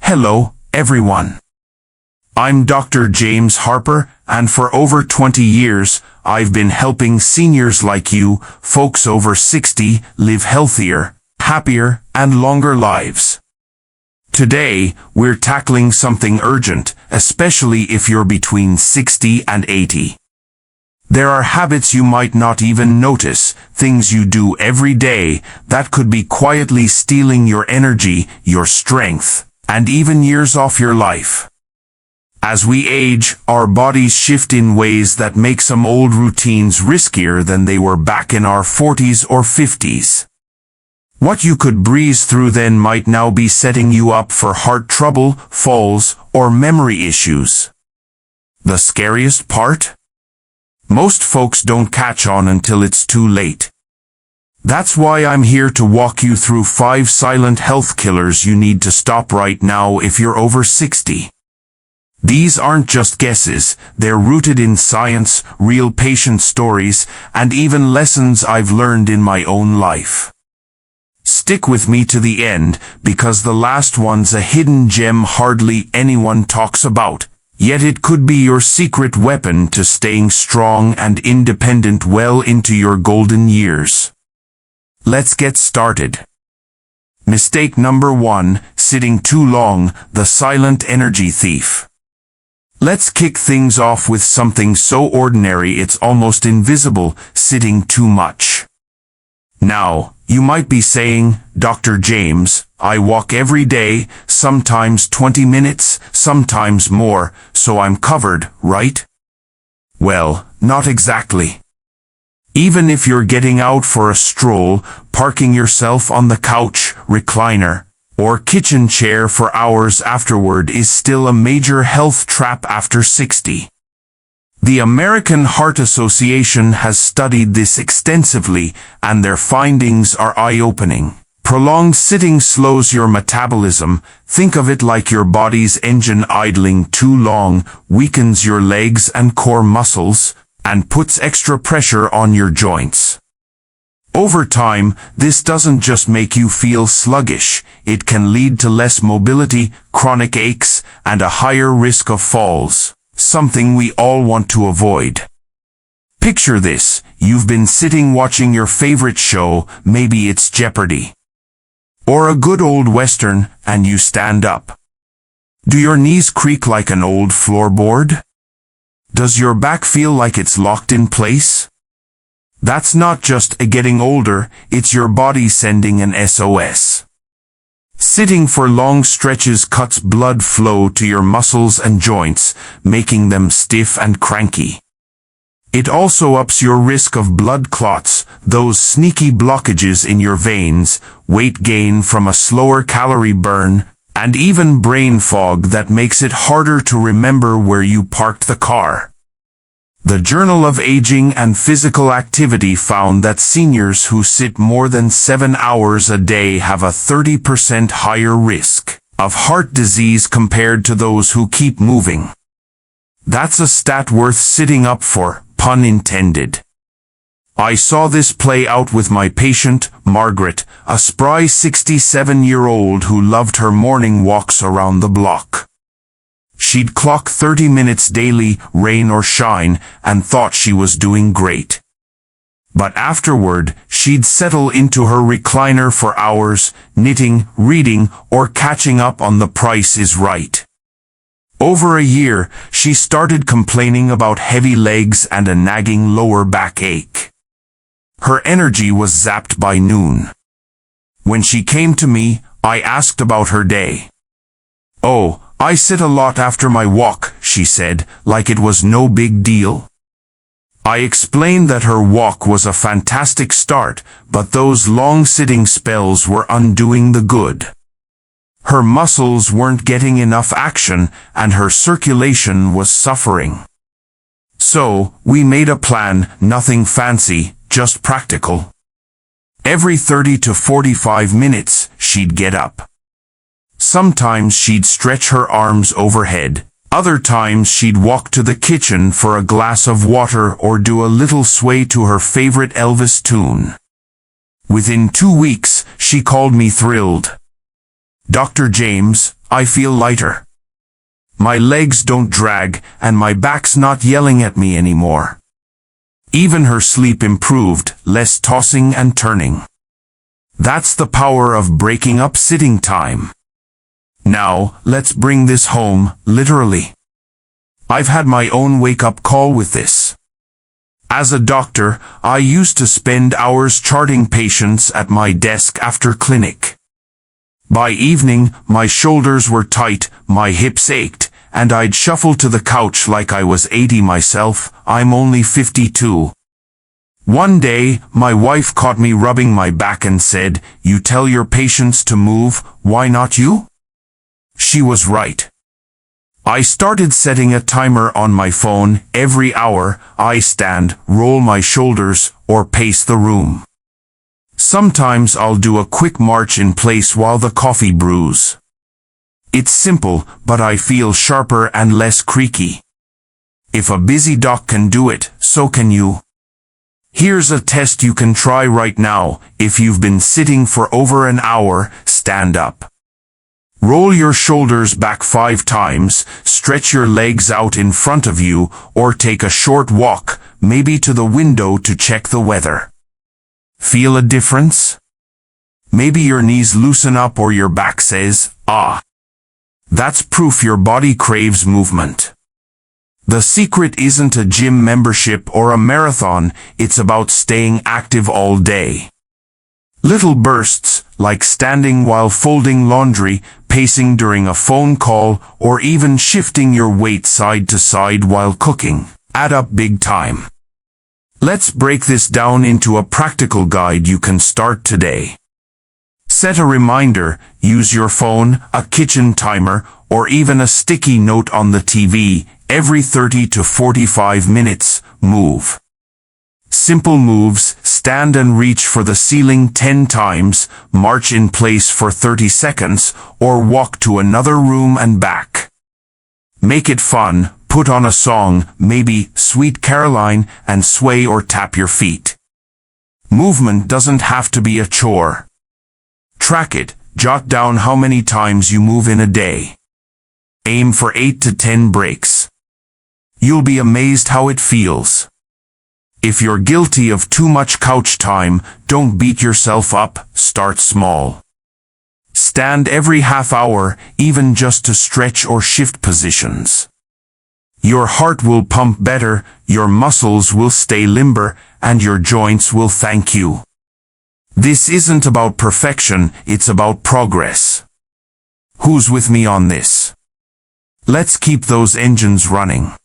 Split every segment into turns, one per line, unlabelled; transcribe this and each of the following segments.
Hello, everyone. I'm Dr. James Harper, and for over 20 years, I've been helping seniors like you, folks over 60, live healthier, happier, and longer lives. Today, we're tackling something urgent, especially if you're between 60 and 80. There are habits you might not even notice, things you do every day, that could be quietly stealing your energy, your strength, and even years off your life. As we age, our bodies shift in ways that make some old routines riskier than they were back in our 40s or 50s. What you could breeze through then might now be setting you up for heart trouble, falls, or memory issues. The scariest part? Most folks don't catch on until it's too late. That's why I'm here to walk you through 5 silent health killers you need to stop right now if you're over 60. These aren't just guesses, they're rooted in science, real patient stories, and even lessons I've learned in my own life. Stick with me to the end, because the last one's a hidden gem hardly anyone talks about. Yet it could be your secret weapon to staying strong and independent well into your golden years. Let's get started. Mistake number 1, sitting too long, the silent energy thief. Let's kick things off with something so ordinary it's almost invisible, sitting too much. Now, you might be saying, Dr. James, I walk every day, sometimes 20 minutes, sometimes more, so I'm covered, right? Well, not exactly. Even if you're getting out for a stroll, parking yourself on the couch, recliner, or kitchen chair for hours afterward is still a major health trap after 60. The American Heart Association has studied this extensively, and their findings are eye-opening. Prolonged sitting slows your metabolism. Think of it like your body's engine idling too long, weakens your legs and core muscles, and puts extra pressure on your joints. Over time, this doesn't just make you feel sluggish, it can lead to less mobility, chronic aches, and a higher risk of falls. Something we all want to avoid. Picture this, you've been sitting watching your favorite show, maybe it's Jeopardy! Or a good old Western, and you stand up. Do your knees creak like an old floorboard? Does your back feel like it's locked in place? That's not just a getting older, it's your body sending an SOS. Sitting for long stretches cuts blood flow to your muscles and joints, making them stiff and cranky. It also ups your risk of blood clots, those sneaky blockages in your veins, weight gain from a slower calorie burn, and even brain fog that makes it harder to remember where you parked the car. The Journal of Aging and Physical Activity found that seniors who sit more than 7 hours a day have a 30% higher risk of heart disease compared to those who keep moving. That's a stat worth sitting up for, pun intended. I saw this play out with my patient, Margaret, a spry 67-year-old who loved her morning walks around the block. She'd clock 30 minutes daily, rain or shine, and thought she was doing great. But afterward, she'd settle into her recliner for hours, knitting, reading, or catching up on The Price is Right. Over a year, she started complaining about heavy legs and a nagging lower back ache. Her energy was zapped by noon. When she came to me, I asked about her day. "Oh, I sit a lot after my walk," she said, like it was no big deal. I explained that her walk was a fantastic start, but those long sitting spells were undoing the good. Her muscles weren't getting enough action, and her circulation was suffering. So, we made a plan, nothing fancy, just practical. Every 30 to 45 minutes, she'd get up. Sometimes she'd stretch her arms overhead. Other times she'd walk to the kitchen for a glass of water or do a little sway to her favorite Elvis tune. Within 2 weeks, she called me thrilled. Dr. James, I feel lighter. My legs don't drag, and my back's not yelling at me anymore. Even her sleep improved, less tossing and turning. That's the power of breaking up sitting time. Now, let's bring this home, literally. I've had my own wake-up call with this. As a doctor, I used to spend hours charting patients at my desk after clinic. By evening, my shoulders were tight, my hips ached, and I'd shuffle to the couch like I was 80 myself. I'm only 52. One day, my wife caught me rubbing my back and said, "You tell your patients to move, why not you?" She was right. I started setting a timer on my phone. Every hour, I stand, roll my shoulders, or pace the room. Sometimes I'll do a quick march in place while the coffee brews. It's simple, but I feel sharper and less creaky. If a busy doc can do it, so can you. Here's a test you can try right now. If you've been sitting for over an hour, stand up. Roll your shoulders back 5 times, stretch your legs out in front of you, or take a short walk, maybe to the window to check the weather. Feel a difference? Maybe your knees loosen up or your back says, "Ah." That's proof your body craves movement. The secret isn't a gym membership or a marathon, it's about staying active all day. Little bursts, like standing while folding laundry, pacing during a phone call, or even shifting your weight side to side while cooking, add up big time. Let's break this down into a practical guide you can start today. Set a reminder, use your phone, a kitchen timer, or even a sticky note on the TV. Every 30 to 45 minutes, move. Simple moves: stand and reach for the ceiling 10 times, march in place for 30 seconds, or walk to another room and back. Make it fun, put on a song, maybe Sweet Caroline, and sway or tap your feet. Movement doesn't have to be a chore. Track it, jot down how many times you move in a day. Aim for 8 to 10 breaks. You'll be amazed how it feels. If you're guilty of too much couch time, don't beat yourself up, start small. Stand every half hour, even just to stretch or shift positions. Your heart will pump better, your muscles will stay limber, and your joints will thank you. This isn't about perfection, it's about progress. Who's with me on this? Let's keep those engines running.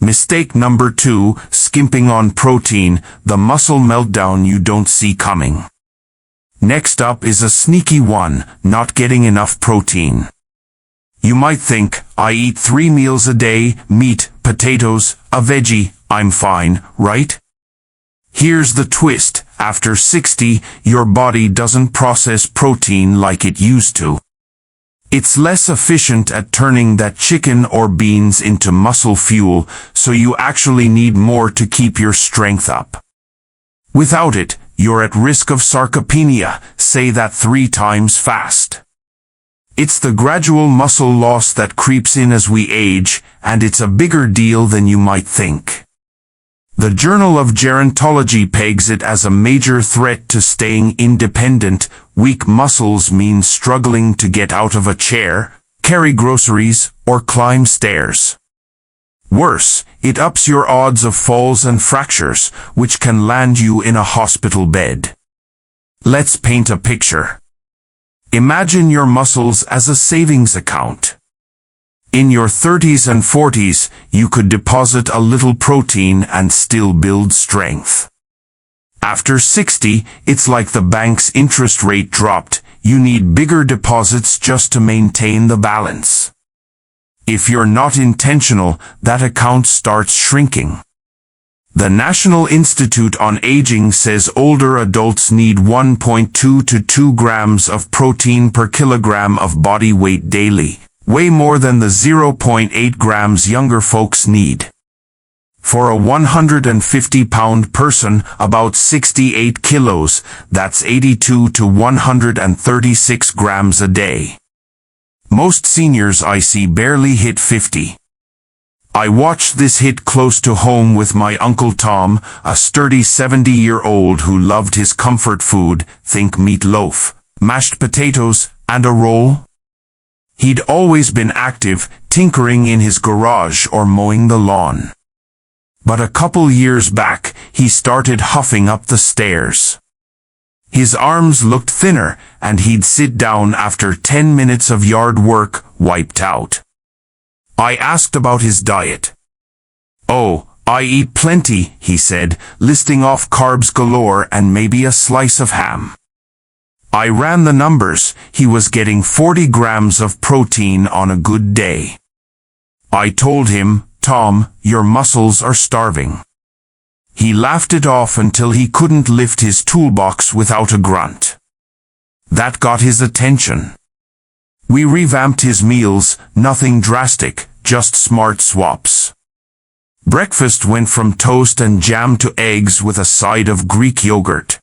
Mistake number 2, skimping on protein, the muscle meltdown you don't see coming. Next up is a sneaky one, not getting enough protein. You might think, I eat 3 meals a day, meat, potatoes, a veggie, I'm fine, right? Here's the twist, after 60, your body doesn't process protein like it used to. It's less efficient at turning that chicken or beans into muscle fuel, so you actually need more to keep your strength up. Without it, you're at risk of sarcopenia. Say that 3 times fast. It's the gradual muscle loss that creeps in as we age, and it's a bigger deal than you might think. The Journal of Gerontology pegs it as a major threat to staying independent. Weak muscles mean struggling to get out of a chair, carry groceries, or climb stairs. Worse, it ups your odds of falls and fractures, which can land you in a hospital bed. Let's paint a picture. Imagine your muscles as a savings account. In your 30s and 40s, you could deposit a little protein and still build strength. After 60, it's like the bank's interest rate dropped. You need bigger deposits just to maintain the balance. If you're not intentional, that account starts shrinking. The National Institute on Aging says older adults need 1.2 to 2 grams of protein per kilogram of body weight daily. Way more than the 0.8 grams younger folks need. For a 150-pound person, about 68 kilos, that's 82 to 136 grams a day. Most seniors I see barely hit 50. I watched this hit close to home with my Uncle Tom, a sturdy 70-year-old who loved his comfort food, think meatloaf, mashed potatoes, and a roll. He'd always been active, tinkering in his garage or mowing the lawn. But a couple years back, he started huffing up the stairs. His arms looked thinner, and he'd sit down after 10 minutes of yard work, wiped out. I asked about his diet. "Oh, I eat plenty," he said, listing off carbs galore and maybe a slice of ham. I ran the numbers. He was getting 40 grams of protein on a good day. I told him, "Tom, your muscles are starving." He laughed it off until he couldn't lift his toolbox without a grunt. That got his attention. We revamped his meals, nothing drastic, just smart swaps. Breakfast went from toast and jam to eggs with a side of Greek yogurt.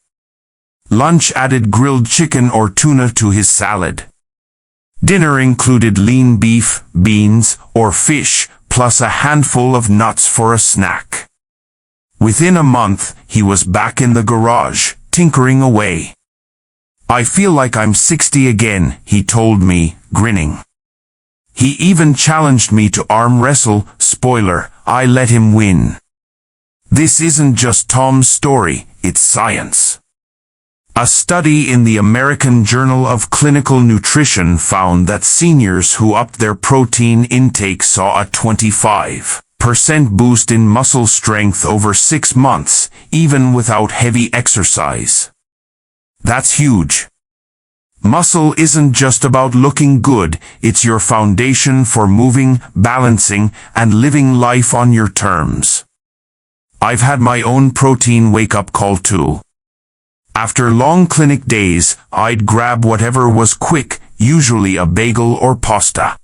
Lunch added grilled chicken or tuna to his salad. Dinner included lean beef, beans, or fish, plus a handful of nuts for a snack. Within a month, he was back in the garage, tinkering away. "I feel like I'm 60 again," he told me, grinning. He even challenged me to arm wrestle. Spoiler, I let him win. This isn't just Tom's story, it's science. A study in the American Journal of Clinical Nutrition found that seniors who upped their protein intake saw a 25% boost in muscle strength over 6 months, even without heavy exercise. That's huge. Muscle isn't just about looking good, it's your foundation for moving, balancing, and living life on your terms. I've had my own protein wake-up call too. After long clinic days, I'd grab whatever was quick, usually a bagel or pasta.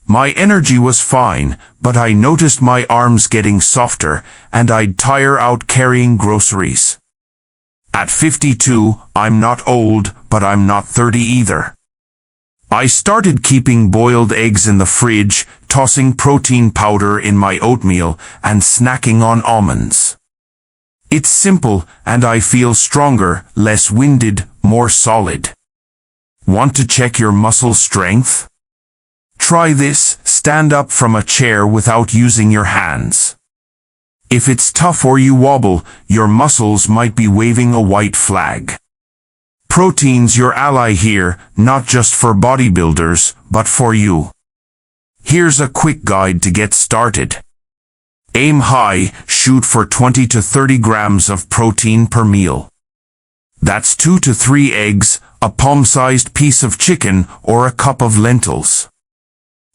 My energy was fine, but I noticed my arms getting softer, and I'd tire out carrying groceries. At 52, I'm not old, but I'm not 30 either. I started keeping boiled eggs in the fridge, tossing protein powder in my oatmeal, and snacking on almonds. It's simple, and I feel stronger, less winded, more solid. Want to check your muscle strength? Try this: stand up from a chair without using your hands. If it's tough or you wobble, your muscles might be waving a white flag. Protein's your ally here, not just for bodybuilders, but for you. Here's a quick guide to get started. Aim high, shoot for 20 to 30 grams of protein per meal. That's 2 to 3 eggs, a palm-sized piece of chicken, or a cup of lentils.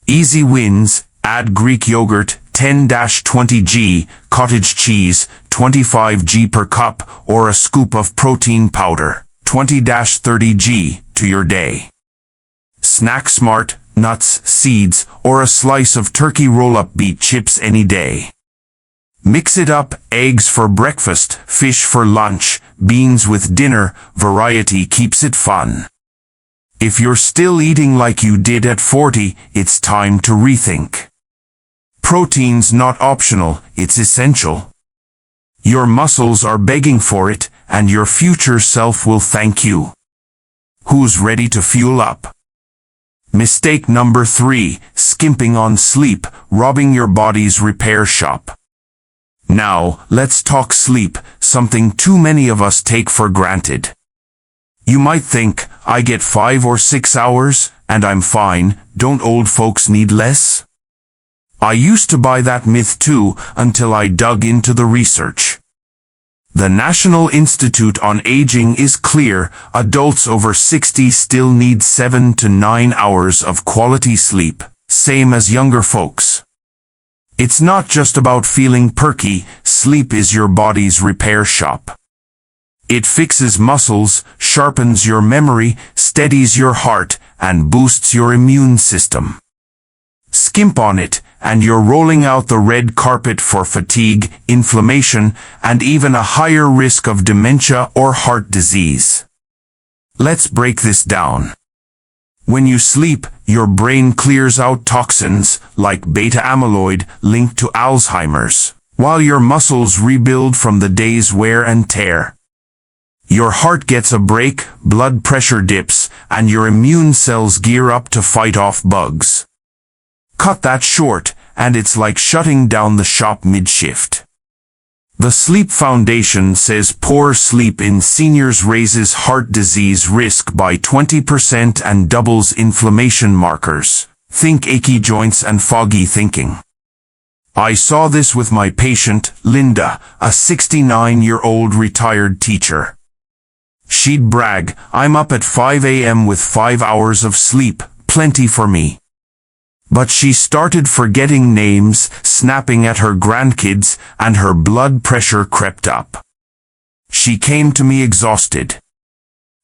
Easy wins: add Greek yogurt, 10-20 g, cottage cheese, 25 g per cup, or a scoop of protein powder, 20-30 g, to your day. Snack smart: nuts, seeds, or a slice of turkey roll-up. Beat chips any day. Mix it up: eggs for breakfast, fish for lunch, beans with dinner. Variety keeps it fun. If you're still eating like you did at 40, it's time to rethink. Protein's not optional, it's essential. Your muscles are begging for it, and your future self will thank you. Who's ready to fuel up? Mistake number 3, skimping on sleep, robbing your body's repair shop. Now, let's talk sleep, something too many of us take for granted. You might think, I get 5 or 6 hours, and I'm fine. Don't old folks need less? I used to buy that myth too, until I dug into the research. The National Institute on Aging is clear: adults over 60 still need 7 to 9 hours of quality sleep, same as younger folks. It's not just about feeling perky. Sleep is your body's repair shop. It fixes muscles, sharpens your memory, steadies your heart, and boosts your immune system. Skimp on it, and you're rolling out the red carpet for fatigue, inflammation, and even a higher risk of dementia or heart disease. Let's break this down. When you sleep, your brain clears out toxins like beta amyloid linked to Alzheimer's, while your muscles rebuild from the day's wear and tear. Your heart gets a break, blood pressure dips, and your immune cells gear up to fight off bugs. Cut that short, and it's like shutting down the shop mid-shift. The Sleep Foundation says poor sleep in seniors raises heart disease risk by 20% and doubles inflammation markers. Think achy joints and foggy thinking. I saw this with my patient, Linda, a 69-year-old retired teacher. She'd brag, "I'm up at 5 a.m. with 5 hours of sleep, plenty for me." But she started forgetting names, snapping at her grandkids, and her blood pressure crept up. She came to me exhausted.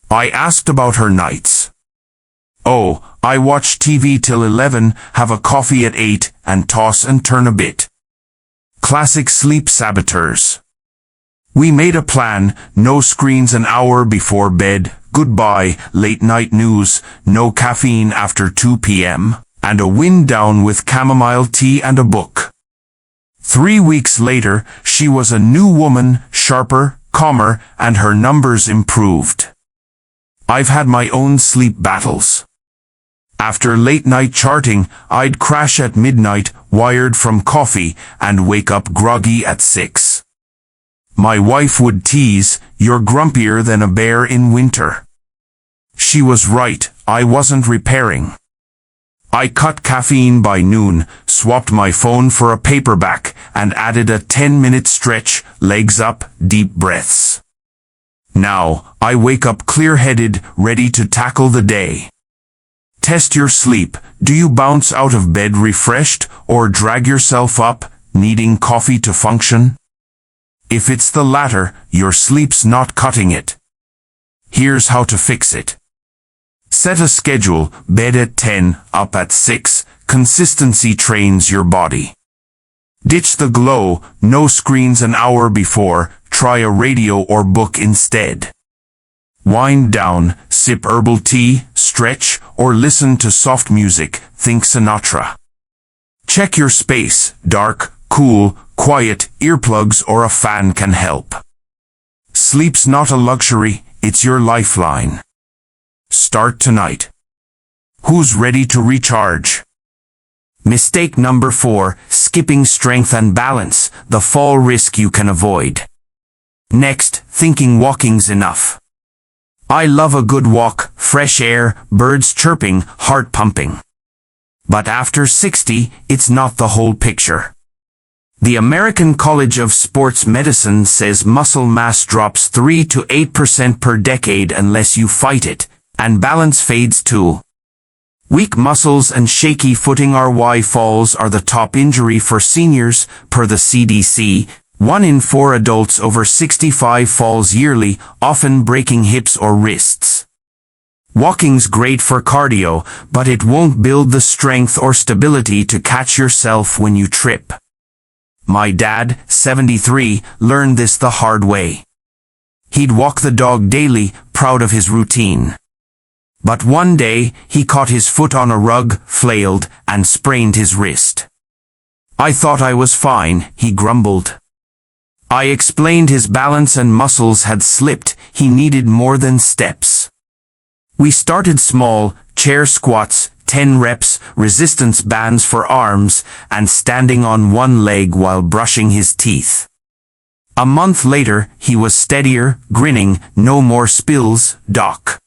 I asked about her nights. "Oh, I watch TV till 11, have a coffee at 8, and toss and turn a bit." Classic sleep saboteurs. We made a plan: no screens an hour before bed, goodbye late night news, no caffeine after 2 p.m., and a wind down with chamomile tea and a book. 3 weeks later, she was a new woman, sharper, calmer, and her numbers improved. I've had my own sleep battles. After late night charting, I'd crash at midnight, wired from coffee, and wake up groggy at 6. My wife would tease, "You're grumpier than a bear in winter." She was right, I wasn't repairing. I cut caffeine by noon, swapped my phone for a paperback, and added a 10-minute stretch, legs up, deep breaths. Now, I wake up clear-headed, ready to tackle the day. Test your sleep. Do you bounce out of bed refreshed, or drag yourself up, needing coffee to function? If it's the latter, your sleep's not cutting it. Here's how to fix it. Set a schedule: bed at 10, up at 6. Consistency trains your body. Ditch the glow, no screens an hour before, try a radio or book instead. Wind down, sip herbal tea, stretch, or listen to soft music, think Sinatra. Check your space: dark, cool, quiet, earplugs or a fan can help. Sleep's not a luxury, it's your lifeline. Start tonight. Who's ready to recharge? Mistake number 4, skipping strength and balance, the fall risk you can avoid. Next, thinking walking's enough. I love a good walk, fresh air, birds chirping, heart pumping. But after 60, it's not the whole picture. The American College of Sports Medicine says muscle mass drops 3 to 8% per decade unless you fight it, and balance fades too. Weak muscles and shaky footing are why falls are the top injury for seniors, per the CDC. 1 in 4 adults over 65 falls yearly, often breaking hips or wrists. Walking's great for cardio, but it won't build the strength or stability to catch yourself when you trip. My dad, 73, learned this the hard way. He'd walk the dog daily, proud of his routine. But one day, he caught his foot on a rug, flailed, and sprained his wrist. "I thought I was fine," he grumbled. I explained his balance and muscles had slipped, he needed more than steps. We started small, chair squats, 10 reps, resistance bands for arms, and standing on one leg while brushing his teeth. A month later, he was steadier, grinning, "No more spills, doc."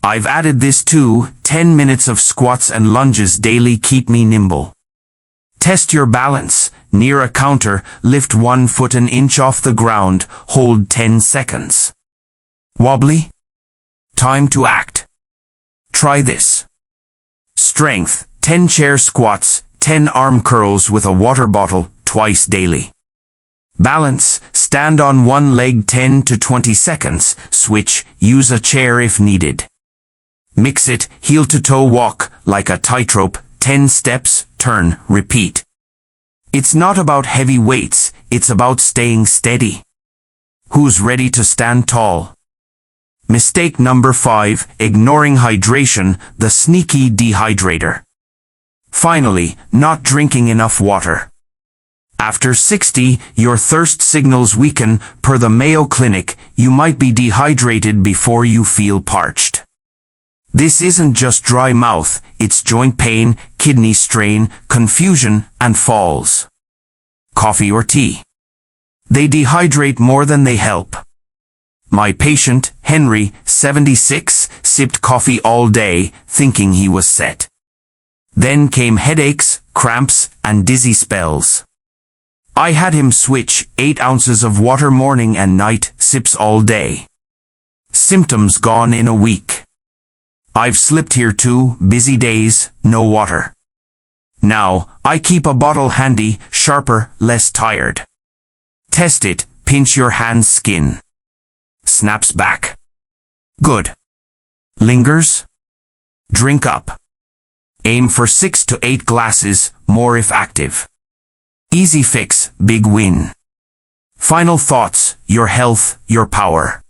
I've added this too: 10 minutes of squats and lunges daily keep me nimble. Test your balance. Near a counter, lift 1 foot an inch off the ground, hold 10 seconds. Wobbly? Time to act. Try this. Strength: 10 chair squats, 10 arm curls with a water bottle, twice daily. Balance: stand on one leg 10 to 20 seconds, switch, use a chair if needed. Mix it: heel to toe walk, like a tightrope, 10 steps, turn, repeat. It's not about heavy weights, it's about staying steady. Who's ready to stand tall? Mistake number 5, ignoring hydration, the sneaky dehydrator. Finally, not drinking enough water. After 60, your thirst signals weaken. Per the Mayo Clinic, you might be dehydrated before you feel parched. This isn't just dry mouth, it's joint pain, kidney strain, confusion, and falls. Coffee or tea? They dehydrate more than they help. My patient, Henry, 76, sipped coffee all day, thinking he was set. Then came headaches, cramps, and dizzy spells. I had him switch 8 ounces of water morning and night, sips all day. Symptoms gone in a week. I've slipped here too, busy days, no water. Now, I keep a bottle handy, sharper, less tired. Test it, pinch your hand's skin. Snaps back. Good. Lingers? Drink up. Aim for 6 to 8 glasses, more if active. Easy fix, big win. Final thoughts, your health, your power.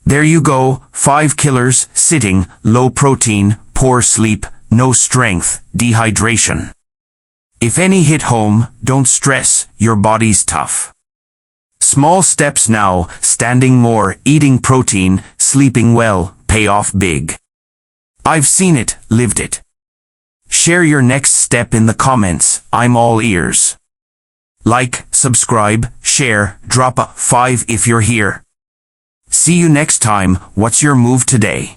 There you go, 5 killers, sitting, low protein, poor sleep, no strength, dehydration. If any hit home, don't stress, your body's tough. Small steps now, standing more, eating protein, sleeping well, pay off big. I've seen it, lived it. Share your next step in the comments, I'm all ears. Like, subscribe, share, drop a 5 if you're here. See you next time. What's your move today?